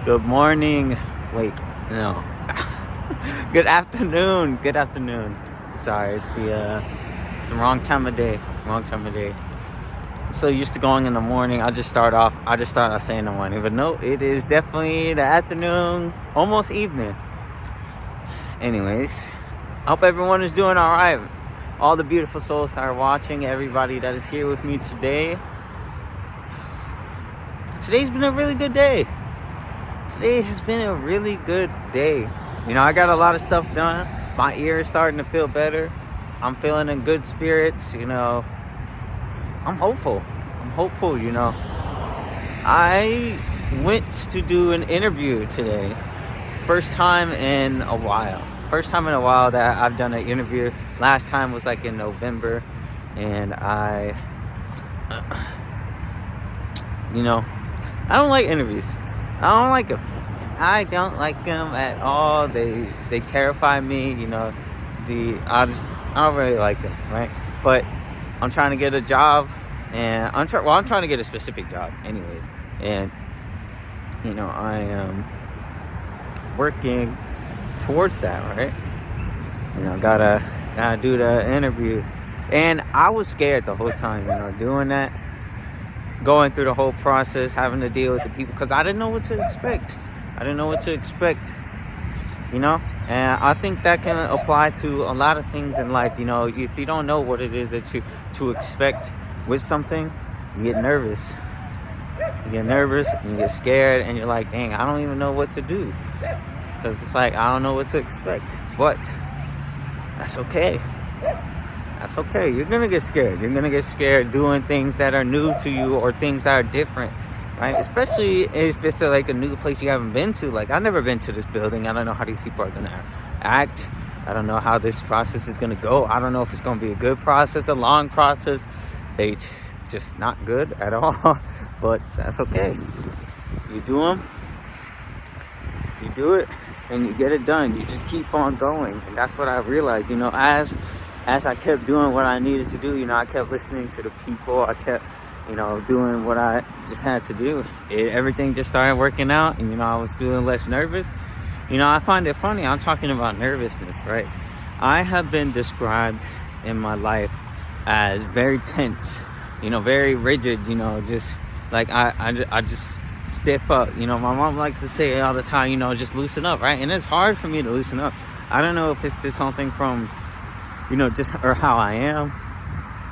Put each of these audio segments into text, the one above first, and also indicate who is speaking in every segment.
Speaker 1: Good morning. Wait, no. Good afternoon. Good afternoon. Sorry, it's the wrong time of day. Wrong time of day. I'm so used to going in the morning. I just start off saying the morning, but no, it is definitely the afternoon, almost evening. Anyways, I hope everyone is doing all right. All the beautiful souls that are watching, everybody that is here with me today. Today's been a really good day. Today has been a really good day. You know, I got a lot of stuff done. My ear is starting to feel better. I'm feeling in good spirits. You know, I'm hopeful. You know. I went to do an interview today. First time in a while that I've done an interview. Last time was like in November. And I don't like interviews. I don't like them. I don't like them at all. They terrify me. You know, I don't really like them, right? But I'm trying to get a job, and I'm trying to get a specific job, anyways. And you know, I am working towards that, right? You know, gotta do the interviews, and I was scared the whole time. You know, doing that. Going through the whole process, having to deal with the people, because I didn't know what to expect. You know, and I think that can apply to a lot of things in life. You know, if you don't know what it is that to expect with something, you get nervous. And you get scared, and you're like, dang, I don't even know what to do, because it's like I don't know what to expect. But that's okay. That's okay. You're gonna get scared. You're gonna get scared doing things that are new to you or things that are different, right? Especially if it's like a new place you haven't been to. Like, I've never been to this building. I don't know how these people are gonna act. I don't know how this process is gonna go. I don't know if it's gonna be a good process, a long process. It's just not good at all. But that's okay. You do them. You do it, and you get it done. You just keep on going, and that's what I realized. You know, as I kept doing what I needed to do, you know, I kept listening to the people. I kept, you know, doing what I just had to do. Everything just started working out, and, you know, I was feeling less nervous. You know, I find it funny. I'm talking about nervousness, right? I have been described in my life as very tense, you know, very rigid, you know, just like I just stiff up. You know, my mom likes to say all the time, you know, just loosen up, right? And it's hard for me to loosen up. I don't know if it's just something from, you know, just or how I am.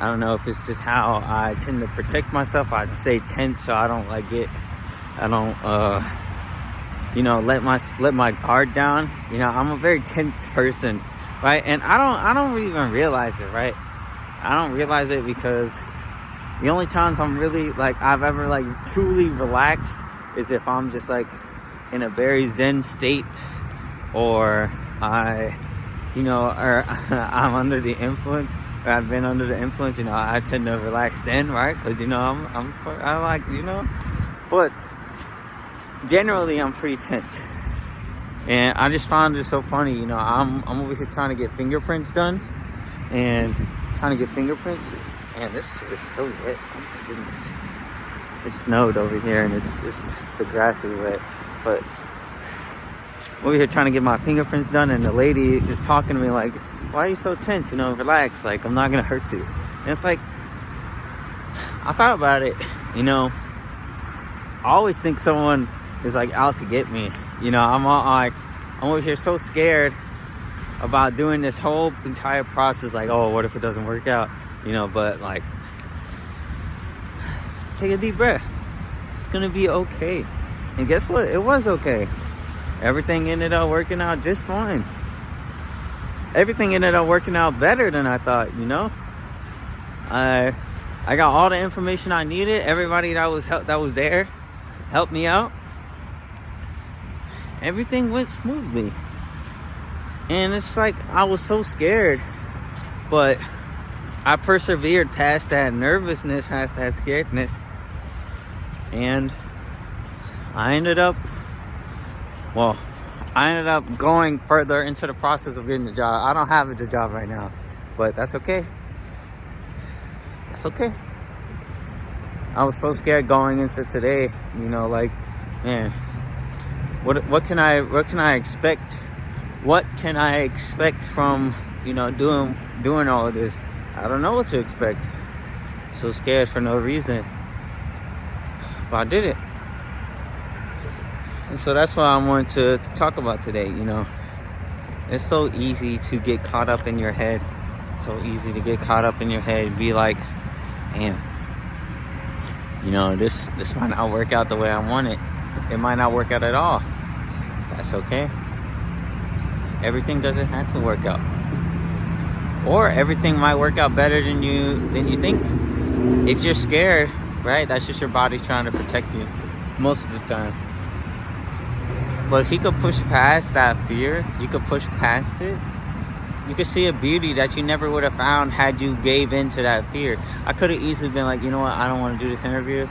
Speaker 1: I don't know if it's just how I tend to protect myself. I'd say tense, so I don't you know, let my guard down. You know, I'm a very tense person, right? And I don't even realize it, right? I don't realize it because the only times I'm really like I've ever like truly relaxed is if I'm just like in a very zen state, or you know, or I'm under the influence, or I've been under the influence. You know, I tend to relax then, right? Because, you know, I like, you know, but generally I'm pretty tense. And I just found it so funny. You know, I'm over here trying to get fingerprints done, and this shit is so wet. Oh my goodness. It snowed over here, and it's the grass is wet, but over here trying to get my fingerprints done, and the lady is talking to me like, why are you so tense? You know, relax, like, I'm not gonna hurt you. And it's like, I thought about it, you know, I always think someone is like out to get me. You know, I'm over here so scared about doing this whole entire process, like, oh, what if it doesn't work out? You know, but like, take a deep breath. It's gonna be okay. And guess what? It was okay. Everything ended up working out just fine. Everything ended up working out better than I thought, you know? I got all the information I needed. Everybody that was there helped me out. Everything went smoothly. And it's like I was so scared, but I persevered past that nervousness, past that scaredness. And I ended up going further into the process of getting the job. I don't have the job right now, but that's okay. That's okay. I was so scared going into today, you know, like, man, what can I expect? What can I expect from, doing all of this? I don't know what to expect. So scared for no reason. But I did it. And so that's what I wanted to talk about today. It's so easy to get caught up in your head. So easy to get caught up in your head and be like, damn, this might not work out the way I want it. It might not work out at all. That's okay. Everything doesn't have to work out. Or everything might work out better than you think. If you're scared, right, that's just your body trying to protect you most of the time. But if you could push past that fear, you could push past it, you could see a beauty that you never would have found had you gave into that fear. I could have easily been like, you know what, I don't want to do this interview.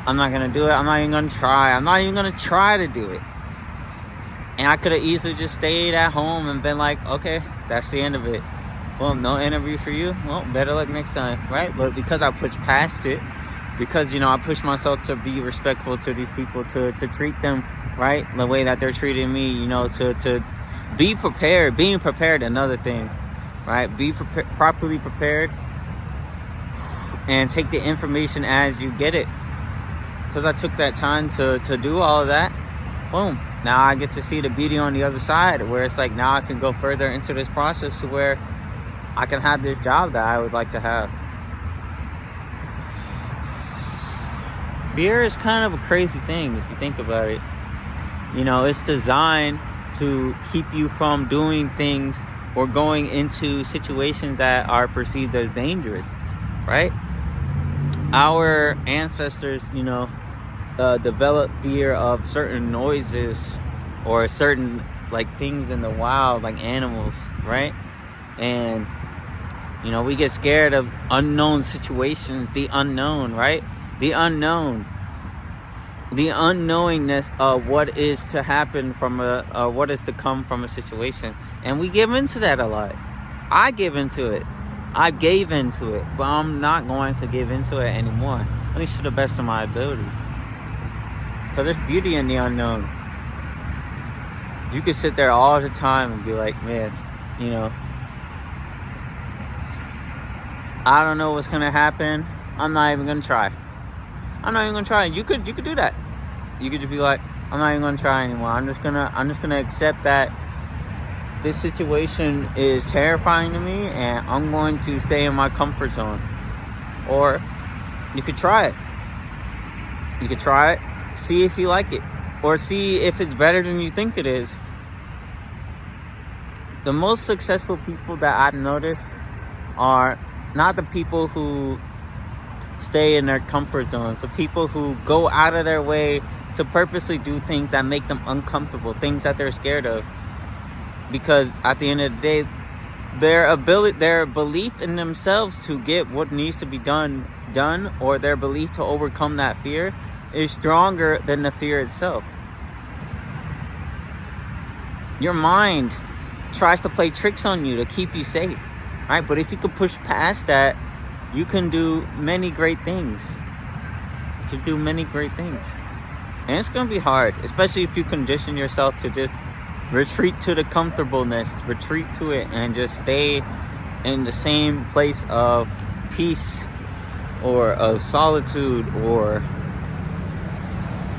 Speaker 1: I'm not going to do it. I'm not even going to try. I'm not even going to try to do it. And I could have easily just stayed at home and been like, okay, that's the end of it. Well, no interview for you. Well, better luck next time, right? But because I pushed past it, because, I pushed myself to be respectful to these people, to treat them, right, the way that they're treating me, to be prepared. Being prepared, another thing, right? Be properly prepared and take the information as you get it. Because I took that time to do all of that, boom. Now I get to see the beauty on the other side, where it's like now I can go further into this process to where I can have this job that I would like to have. Fear is kind of a crazy thing if you think about it. It's designed to keep you from doing things or going into situations that are perceived as dangerous, right? Our ancestors, developed fear of certain noises or certain things in the wild, like animals, right? And we get scared of unknown situations, the unknown, right? The unknown, the unknowingness of what is to happen from what is to come from a situation, and we give into that a lot. I give into it. I gave into it, but I'm not going to give into it anymore, at least to the best of my ability. Because there's beauty in the unknown. You could sit there all the time and be like, man, I don't know what's gonna happen. I'm not even gonna try. I'm not even gonna try. You could do that. You could just be like, I'm not even gonna try anymore. I'm just gonna accept that this situation is terrifying to me, and I'm going to stay in my comfort zone. Or you could try it. You could try it, see if you like it, or see if it's better than you think it is. The most successful people that I've noticed are not the people who stay in their comfort zones, the people who go out of their way to purposely do things that make them uncomfortable, things that they're scared of. Because at the end of the day, their belief in themselves to get what needs to be done, or their belief to overcome that fear is stronger than the fear itself. Your mind tries to play tricks on you to keep you safe, right? But if you could push past that, you can do many great things. You can do many great things. And it's going to be hard, especially if you condition yourself to just retreat to the comfortableness, retreat to it, and just stay in the same place of peace or of solitude or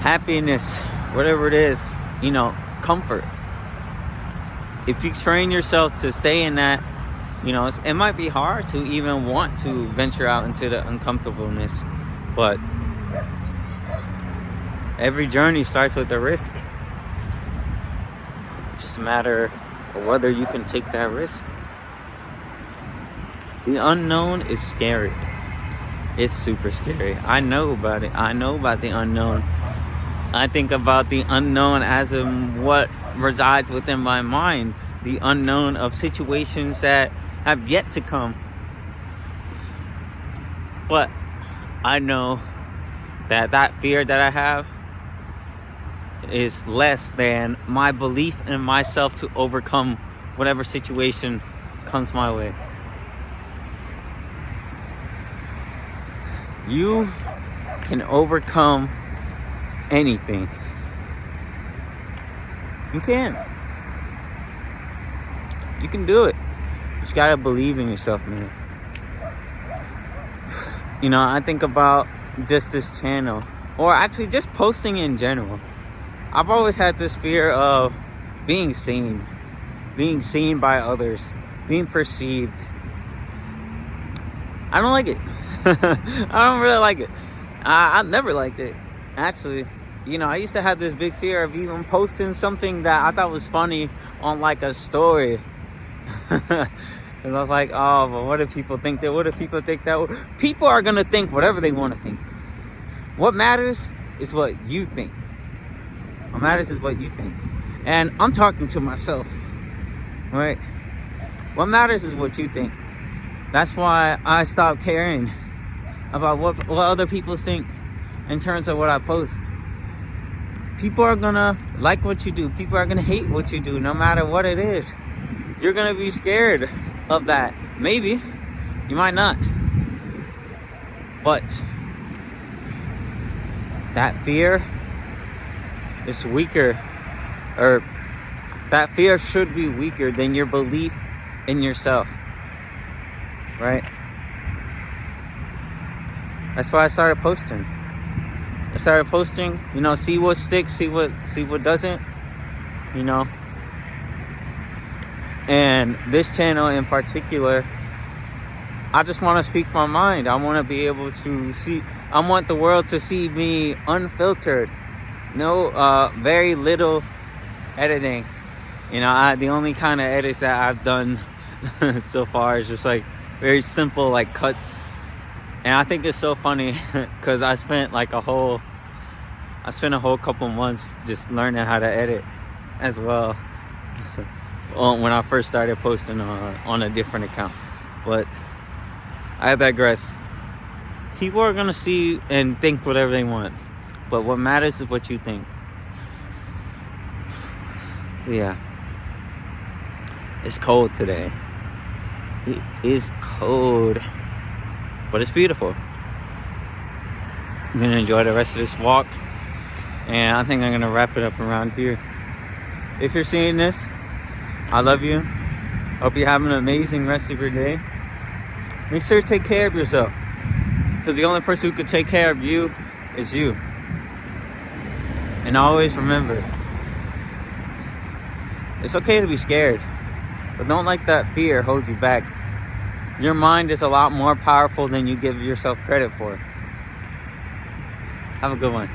Speaker 1: happiness, whatever it is, comfort. If you train yourself to stay in that, it might be hard to even want to venture out into the uncomfortableness, but every journey starts with a risk. It's just a matter of whether you can take that risk. The unknown is scary. It's super scary. I know about it. I know about the unknown. I think about the unknown as in what resides within my mind. The unknown of situations that have yet to come. But I know that fear that I have is less than my belief in myself to overcome whatever situation comes my way. You can overcome anything. You can. You can do it. You just gotta believe in yourself, man. You know, I think about just this channel, or actually just posting in general. I've always had this fear of being seen by others, being perceived. I don't like it. I don't really like it. I've never liked it, actually. You know, I used to have this big fear of even posting something that I thought was funny on like a story. Because I was like, oh, but what if people think that? What if people think that? People are going to think whatever they want to think. What matters is what you think. What matters is what you think. And I'm talking to myself, right? What matters is what you think. That's why I stopped caring about what other people think in terms of what I post. People are gonna like what you do. People are gonna hate what you do, no matter what it is. You're gonna be scared of that. Maybe. You might not. But that fear is weaker, or that fear should be weaker than your belief in yourself, right? That's why I started posting. You know, see what sticks, see what doesn't, you know. And this channel in particular, I just want to speak my mind. I want to be able to see, I want the world to see me unfiltered. No, very little editing. You know, the only kind of edits that I've done so far is just like very simple, like cuts. And I think it's so funny because I spent a whole couple months just learning how to edit as well when I first started posting on a different account. But I digress. People are gonna see and think whatever they want, but what matters is what you think. Yeah, it's cold today. It is cold, but it's beautiful. I'm gonna enjoy the rest of this walk, and I think I'm gonna wrap it up around here. If you're seeing this, I love you. Hope you have an amazing rest of your day. Make sure to take care of yourself, because the only person who could take care of you is you. And always remember, it's okay to be scared, but don't let that fear hold you back. Your mind is a lot more powerful than you give yourself credit for. Have a good one.